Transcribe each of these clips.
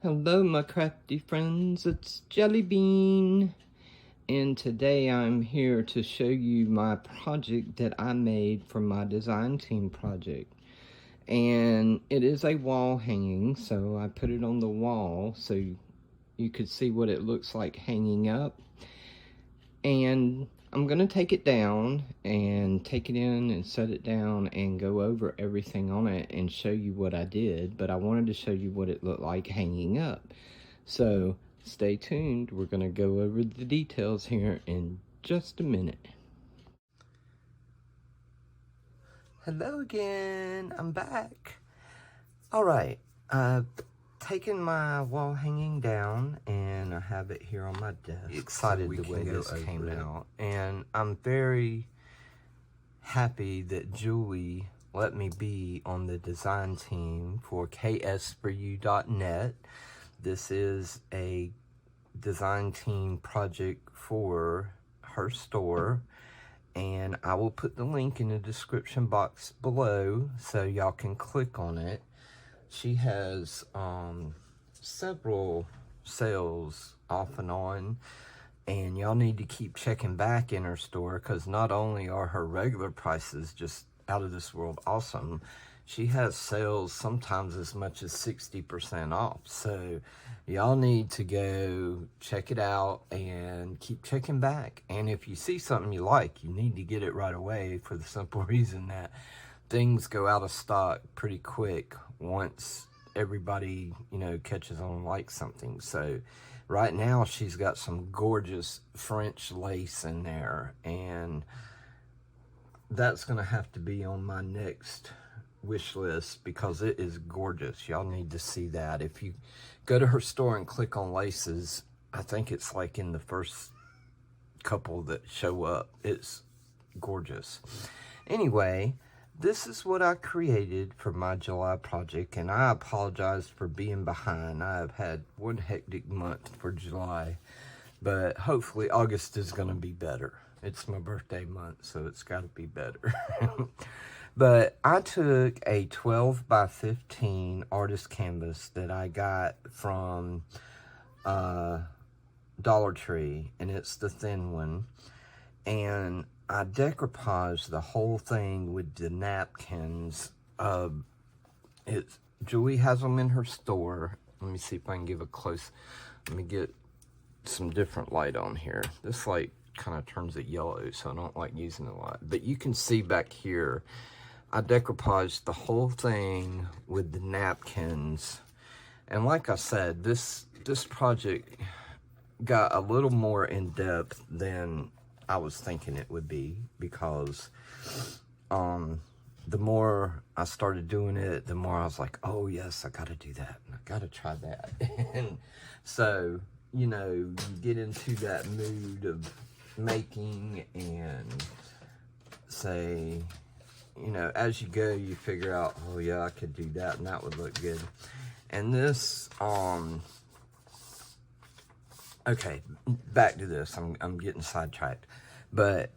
Hello my crafty friends, it's Jellybean, and today I'm here to show you my project that I made for my design team project. And it is a wall hanging, so I put it on the wall so you could see what it looks like hanging up. And I'm gonna take it down and take it in and set it down and go over everything on it and show you what I did, but I wanted to show you what it looked like hanging up. So stay tuned, we're gonna go over the details here in just a minute. Hello again, I'm back. All right, I've taken my wall hanging down and I have it here on my desk. Excited the way this came out, and I'm very happy that Julie let me be on the design team for ksforyou.net. This is a design team project for her store, and I will put the link in the description box below so y'all can click on it. She has several sales off and on, and y'all need to keep checking back in her store, because not only are her regular prices just out of this world awesome, she has sales sometimes as much as 60% off. So y'all need to go check it out and keep checking back. And if you see something you like, you need to get it right away, for the simple reason that things go out of stock pretty quick once everybody, catches on and likes something. So right now she's got some gorgeous French lace in there, and that's gonna have to be on my next wish list because it is gorgeous. Y'all need to see that. If you go to her store and click on laces, I think it's like in the first couple that show up. It's gorgeous. Anyway, this is what I created for my July project, and I apologize for being behind. I have had one hectic month for July, but hopefully August is going to be better. It's my birthday month, so it's got to be better. But I took a 12 by 15 artist canvas that I got from Dollar Tree, and it's the thin one, and I decoupaged the whole thing with the napkins. Julie has them in her store. Let me see if I can give a close. Let me get some different light on here. This light kind of turns it yellow, so I don't like using a lot. But you can see back here, I decoupaged the whole thing with the napkins. And like I said, this project got a little more in depth than I was thinking it would be, because the more I started doing it, the more I was like, oh yes, I gotta do that, and I gotta try that. And so, you get into that mood of making, and say, as you go, you figure out, oh yeah, I could do that, and that would look good. And this, okay, back to this. I'm getting sidetracked. But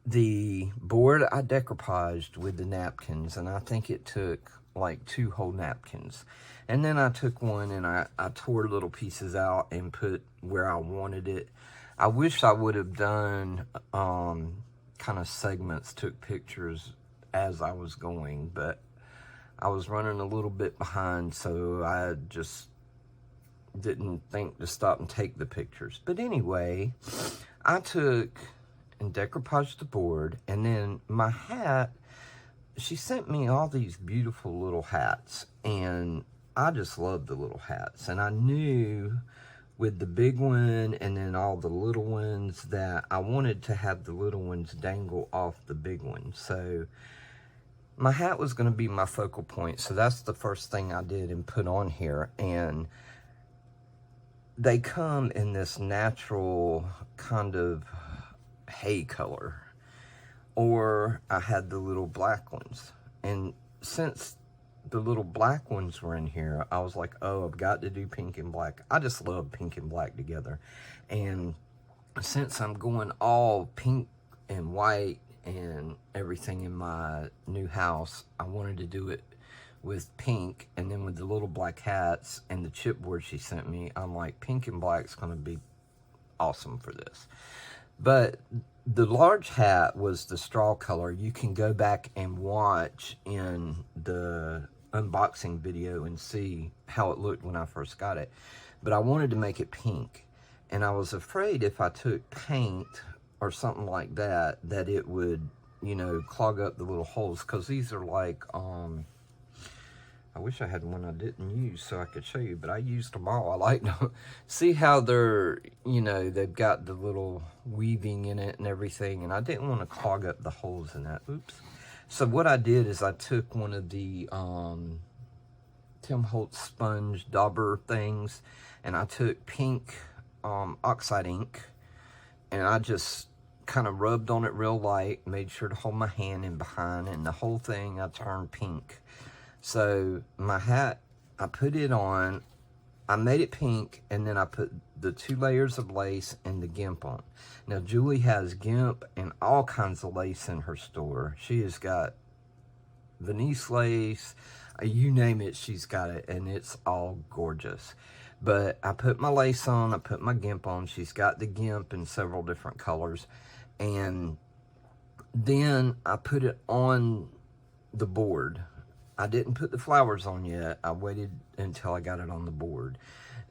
the board I decoupaged with the napkins, and I think it took like 2 whole napkins. And then I took one and I tore little pieces out and put where I wanted it. I wish I would have done kind of segments, took pictures as I was going, but I was running a little bit behind, so I just didn't think to stop and take the pictures. But anyway, I took and decoupaged the board, and then my hat, she sent me all these beautiful little hats, and I just love the little hats. And I knew with the big one and then all the little ones that I wanted to have the little ones dangle off the big one. So my hat was going to be my focal point, so that's the first thing I did and put on here. And they come in this natural kind of hay color, or I had the little black ones. And since the little black ones were in here, I was like, oh, I've got to do pink and black. I just love pink and black together. And since I'm going all pink and white and everything in my new house, I wanted to do it with pink, and then with the little black hats and the chipboard she sent me, I'm like, pink and black's going to be awesome for this. But the large hat was the straw color. You can go back and watch in the unboxing video and see how it looked when I first got it. But I wanted to make it pink, and I was afraid if I took paint or something like that, that it would, you know, clog up the little holes, because these are like, I wish I had one I didn't use so I could show you, but I used them all. I like them. See how they're, you know, they've got the little weaving in it and everything, and I didn't want to clog up the holes in that. Oops. So what I did is I took one of the Tim Holtz sponge dauber things, and I took pink oxide ink, and I just kind of rubbed on it real light, made sure to hold my hand in behind, and the whole thing I turned pink. So my hat, I put it on, I made it pink, and then I put the 2 layers of lace and the gimp on. Now Julie has gimp and all kinds of lace in her store. She has got Venice lace, you name it, she's got it, and it's all gorgeous. But I put my lace on, I put my gimp on. She's got the gimp in several different colors. And then I put it on the board. I didn't put the flowers on yet. I waited until I got it on the board.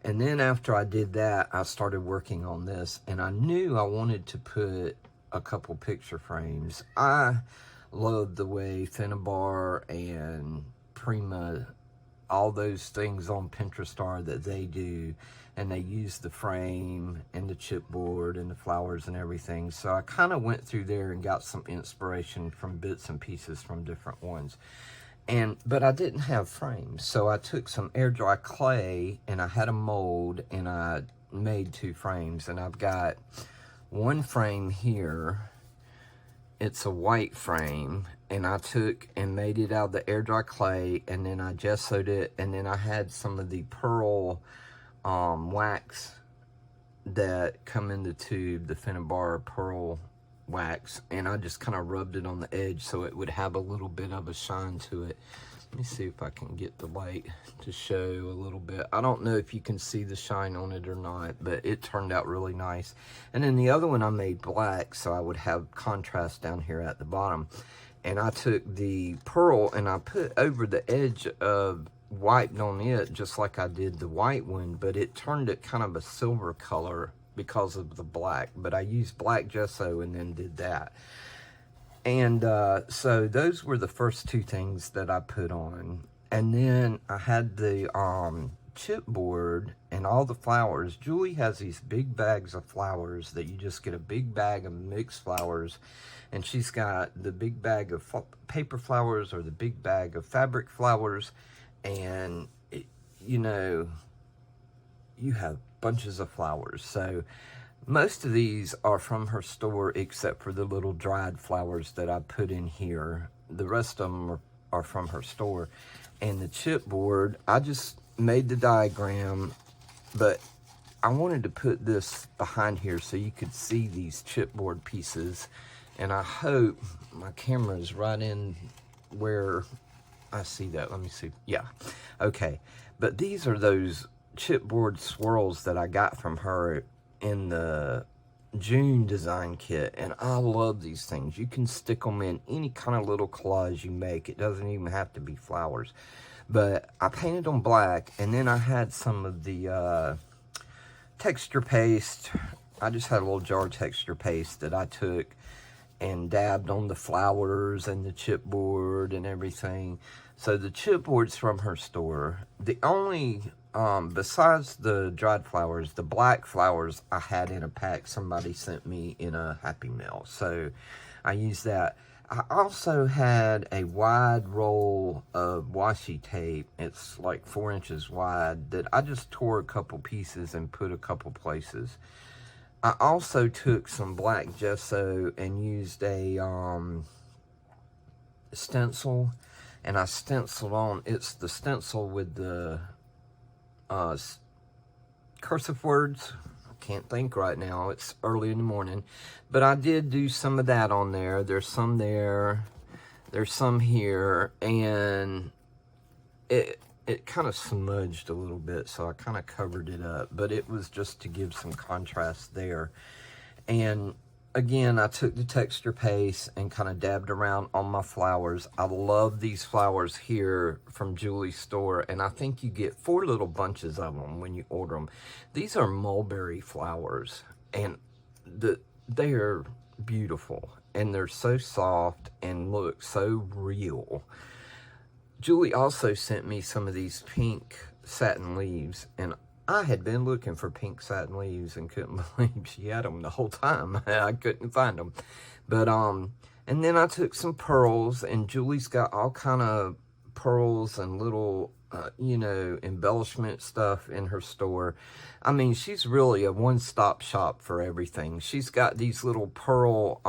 And then after I did that, I started working on this. And I knew I wanted to put a couple picture frames. I love the way Finnabar and Prima, all those things on Pinterest are that they do, and they use the frame and the chipboard and the flowers and everything. So I kind of went through there and got some inspiration from bits and pieces from different ones. But I didn't have frames, so I took some air dry clay and I had a mold and I made 2 frames. And I've got one frame here. It's a white frame, and I took and made it out of the air dry clay, and then I gessoed it, and then I had some of the pearl wax that come in the tube, the Finnabar pearl wax, and I just kind of rubbed it on the edge so it would have a little bit of a shine to it. Let me see if I can get the light to show a little bit. I don't know if you can see the shine on it or not, but it turned out really nice. And then the other one I made black, so I would have contrast down here at the bottom. And I took the pearl and I put over the edge of wiped on it just like I did the white one, but it turned it kind of a silver color because of the black. But I used black gesso and then did that. And so those were the first 2 things that I put on. And then I had the chipboard and all the flowers. Julie has these big bags of flowers that you just get a big bag of mixed flowers. And she's got the big bag of paper flowers or the big bag of fabric flowers. And, you know, you have bunches of flowers. So most of these are from her store except for the little dried flowers that I put in here. The rest of them are from her store. And the chipboard, I just made the diagram, but I wanted to put this behind here so you could see these chipboard pieces. And I hope my camera is right in where I see that. Let me see. Yeah. Okay. But these are those chipboard swirls that I got from her in the June design kit, and I love these things. You can stick them in any kind of little collage you make. It doesn't even have to be flowers. But I painted them black, and then I had some of the texture paste. I just had a little jar of texture paste that I took and dabbed on the flowers and the chipboard and everything. So the chipboard's from her store. The only besides the dried flowers, the black flowers I had in a pack somebody sent me in a Happy Mail. So I used that. I also had a wide roll of washi tape. It's like 4 inches wide that I just tore a couple pieces and put a couple places. I also took some black gesso and used a stencil, and I stenciled on. It's the stencil with the cursive words. I can't think right now. It's early in the morning. But I did do some of that on there. There's some there. There's some here. And it kind of smudged a little bit, so I kind of covered it up, but it was just to give some contrast there. And again, I took the texture paste and kind of dabbed around on my flowers. I love these flowers here from Julie's store, and I think you get 4 little bunches of them when you order them. These are mulberry flowers, and they are beautiful, and they're so soft and look so real. Julie also sent me some of these pink satin leaves, and I had been looking for pink satin leaves and couldn't believe she had them the whole time. I couldn't find them. But, and then I took some pearls, and Julie's got all kind of pearls and little, you know, embellishment stuff in her store. I mean, she's really a one-stop shop for everything. She's got these little pearl,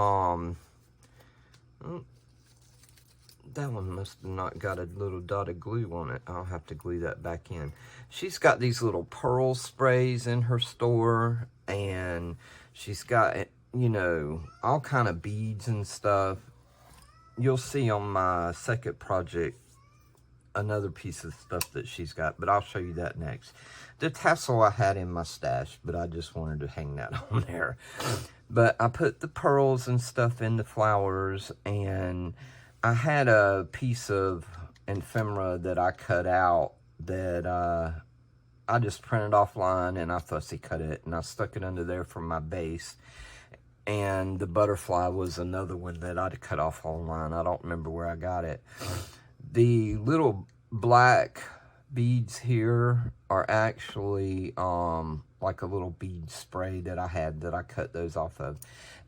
that one must have not got a little dot of glue on it. I'll have to glue that back in. She's got these little pearl sprays in her store, and she's got, you know, all kind of beads and stuff. You'll see on my second project another piece of stuff that she's got, but I'll show you that next. The tassel I had in my stash, but I just wanted to hang that on there. But I put the pearls and stuff in the flowers, and I had a piece of ephemera that I cut out that I just printed offline, and I fussy cut it, and I stuck it under there for my base. And the butterfly was another one that I'd cut off online. I don't remember where I got it. The little black beads here are actually like a little bead spray that I had that I cut those off of.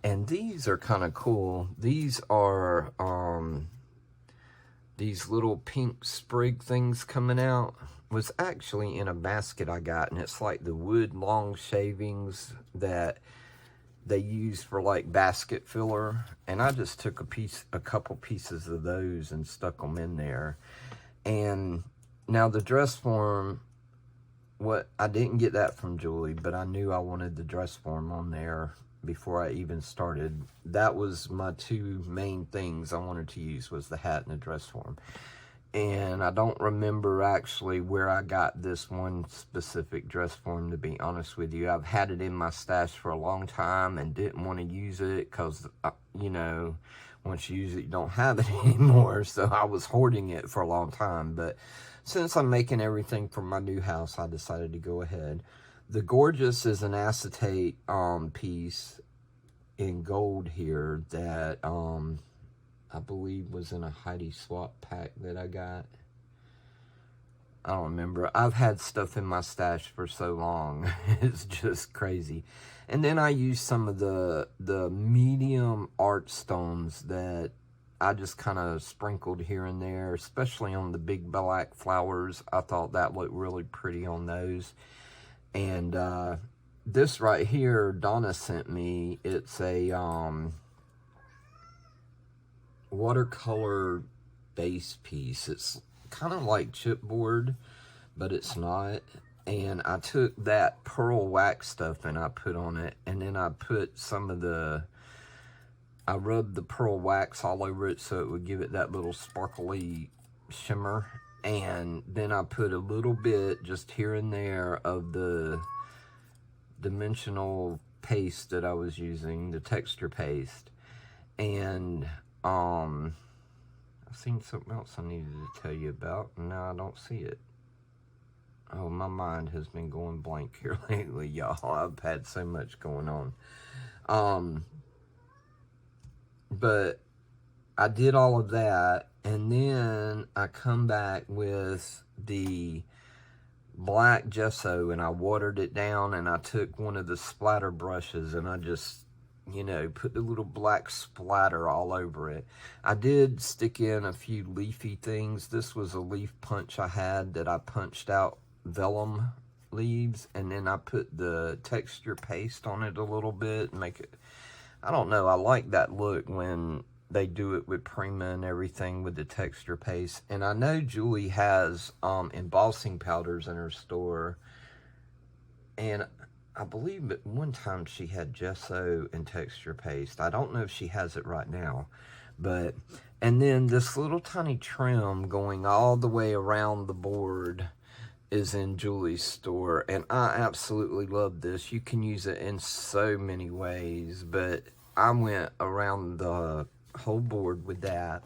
And these are kind of cool. These are these little pink sprig things coming out. Was actually in a basket I got, and it's like the wood long shavings that they use for like basket filler. And I just took a couple pieces of those and stuck them in there. And now the dress form, I didn't get that from Julie, but I knew I wanted the dress form on there before I even started. That was my 2 main things I wanted to use, was the hat and the dress form. And I don't remember actually where I got this one specific dress form, to be honest with you. I've had it in my stash for a long time and didn't want to use it because, you know, once you use it, you don't have it anymore. So I was hoarding it for a long time. But since I'm making everything for my new house, I decided to go ahead. The Gorgeous is an acetate piece in gold here that I believe was in a Heidi swap pack that I got. I don't remember. I've had stuff in my stash for so long. It's just crazy. And then I used some of the medium art stones that I just kind of sprinkled here and there, especially on the big black flowers. I thought that looked really pretty on those. And this right here, Donna sent me. It's a watercolor base piece. It's kind of like chipboard, but it's not. And I took that pearl wax stuff and I put on it, and then I put I rubbed the pearl wax all over it so it would give it that little sparkly shimmer. And then I put a little bit just here and there of the dimensional paste that I was using, the texture paste. And I've seen something else I needed to tell you about, and now I don't see it. Oh, my mind has been going blank here lately, y'all. I've had so much going on. But I did all of that, and then I come back with the black gesso, and I watered it down, and I took one of the splatter brushes, and I just, you know, put the little black splatter all over it. I did stick in a few leafy things. This was a leaf punch I had that I punched out vellum leaves, and then I put the texture paste on it a little bit and make it, I don't know, I like that look when they do it with Prima and everything with the texture paste. And I know Julie has embossing powders in her store, and I believe at one time she had gesso and texture paste. I don't know if she has it right now, But, and then this little tiny trim going all the way around the board is in Julie's store, and I absolutely love this. You can use it in so many ways, but I went around the whole board with that.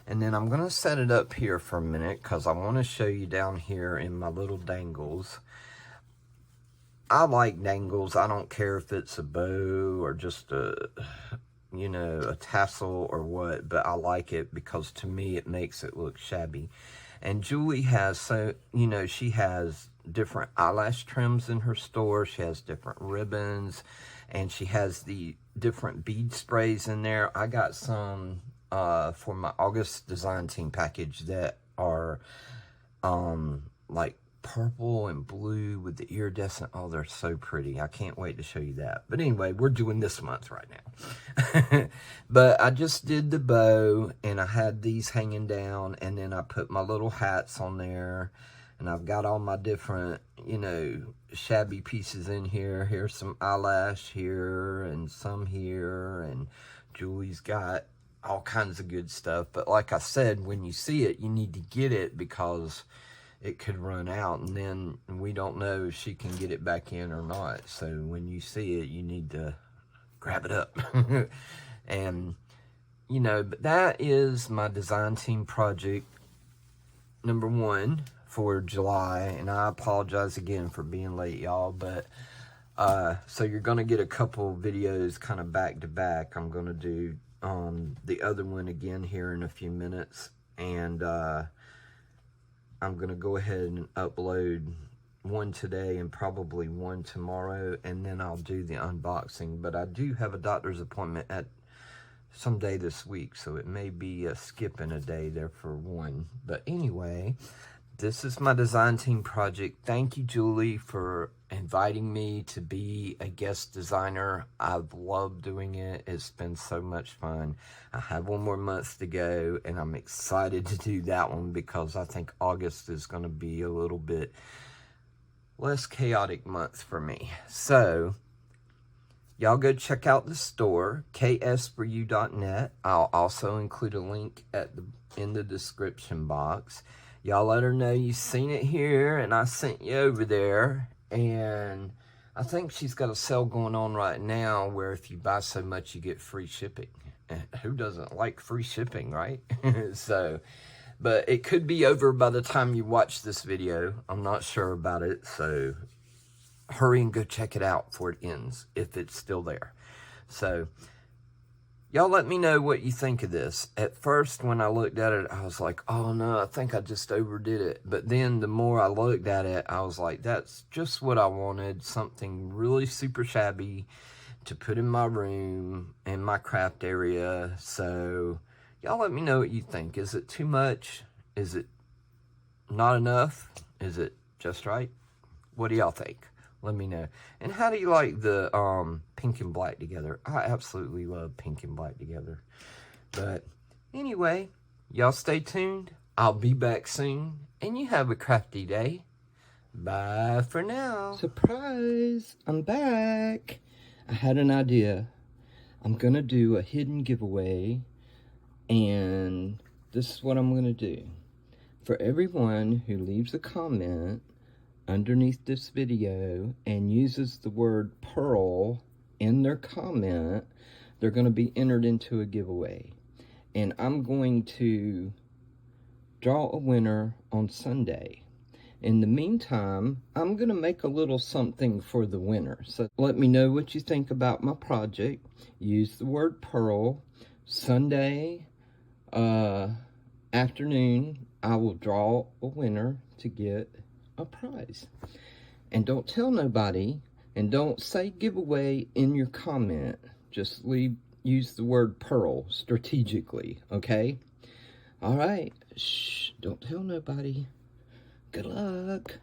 And then I'm gonna set it up here for a minute because I want to show you down here in my little dangles. I like dangles. I don't care if it's a bow or just a, you know, a tassel or what, but I like it because to me it makes it look shabby. And Julie has, so, you know, she has different eyelash trims in her store. She has different ribbons, and she has the different bead sprays in there. I got some for my August design team package that are like purple and blue with the iridescent. Oh, they're so pretty. I can't wait to show you that. But anyway, we're doing this month right now. But I just did the bow, and I had these hanging down, and then I put my little hats on there, and I've got all my different, you know, shabby pieces in here. Here's some eyelash here and some here, and Julie's got all kinds of good stuff. But like I said, when you see it, you need to get it because it could run out, and then we don't know if she can get it back in or not. So when you see it, you need to grab it up. And, you know, but that is my design team project number 1 for July. And I apologize again for being late, y'all. But, so you're going to get a couple videos kind of back to back. I'm going to do the other one again here in a few minutes. And, I'm going to go ahead and upload one today and probably one tomorrow, and then I'll do the unboxing. But I do have a doctor's appointment at some day this week, so it may be a skipping a day there for one. But anyway, this is my design team project. Thank you, Julie, for inviting me to be a guest designer. I've loved doing it. It's been so much fun. I have one more month to go, and I'm excited to do that one because I think August is going to be a little bit less chaotic month for me. So y'all go check out the store, ksforyou.net. I'll also include a link in the description box. Y'all let her know you've seen it here and I sent you over there. And I think she's got a sale going on right now where if you buy so much, you get free shipping. And who doesn't like free shipping, right? So, but it could be over by the time you watch this video. I'm not sure about it. So hurry and go check it out before it ends, if it's still there. So y'all let me know what you think of this. At first, when I looked at it, I was like, oh no, I think I just overdid it. But then the more I looked at it, I was like, that's just what I wanted. Something really super shabby to put in my room, in my craft area. So y'all let me know what you think. Is it too much? Is it not enough? Is it just right? What do y'all think? Let me know. And how do you like the pink and black together? I absolutely love pink and black together. But anyway, y'all stay tuned. I'll be back soon. And you have a crafty day. Bye for now. Surprise! I'm back. I had an idea. I'm going to do a hidden giveaway. And this is what I'm going to do. For everyone who leaves a comment underneath this video and uses the word pearl in their comment, they're going to be entered into a giveaway. And I'm going to draw a winner on Sunday. In the meantime, I'm going to make a little something for the winner. So let me know what you think about my project. Use the word pearl. Sunday afternoon, I will draw a winner to get a prize. And don't tell nobody, and don't say giveaway in your comment. Just use the word pearl strategically, okay? All right. Shh, don't tell nobody. Good luck.